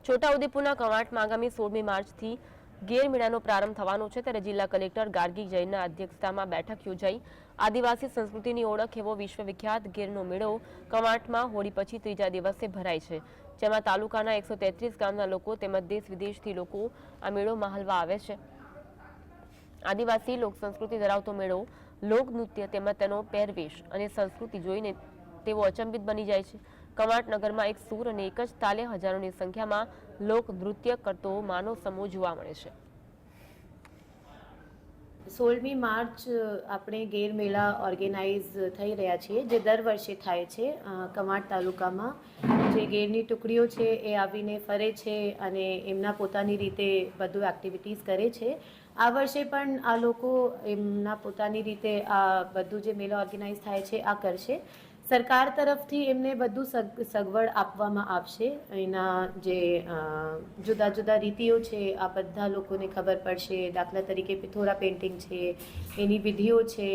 છોટાઉદેપુરના કવાંટમાં આગામી 16મી માર્ચથી ગેરમેળાનો પ્રારંભ થવાનો છે, ત્યારે જિલ્લા કલેક્ટર ગાર્ગી જૈનના અધ્યક્ષતામાં બેઠક યોજાઈ। આદિવાસી સંસ્કૃતિની ઓળખ એવો વિશ્વવિખ્યાત ગેરનો મેળો કવાંટમાં હોળી પછી ત્રીજા દિવસે ભરાય છે, જેમાં તાલુકાના 133 ગામના લોકો તેમજ દેશ વિદેશથી લોકો આ મેળો માહલવા આવે છે। આદિવાસી લોક સંસ્કૃતિ ધરાવતો મેળો લોકનૃત્ય તેમજ તેનો પહેરવેશ અને સંસ્કૃતિ જોઈને તેઓ અચંબિત બની જાય છે। કવાંટ નગરમાં એક સૂર અને એક જ તાલે હજારોની સંખ્યામાં લોક નૃત્ય કરતો માનવ સમૂહ જોવા મળે છે। 16મી માર્ચ આપણે ગેર મેળા ઓર્ગેનાઇઝ થઈ રહ્યા છીએ, જે દર વર્ષે થાય છે। કવાંટ તાલુકામાં જે ગેરની ટુકડીઓ છે એ આવીને ફરે છે અને એમના પોતાની રીતે બધું એક્ટિવિટીઝ કરે છે। આ વર્ષે પણ આ લોકો એમના પોતાની રીતે આ બધું જે મેળા ઓર્ગેનાઇઝ થાય છે આ કરશે। સરકાર તરફથી એમને બધું સગવડ આપવામાં આવશે। એના જે જુદા જુદા રીતિઓ છે આ બધા લોકોને ખબર પડશે। દાખલા તરીકે પિથોરા પેઇન્ટિંગ છે, એની વિધિઓ છે।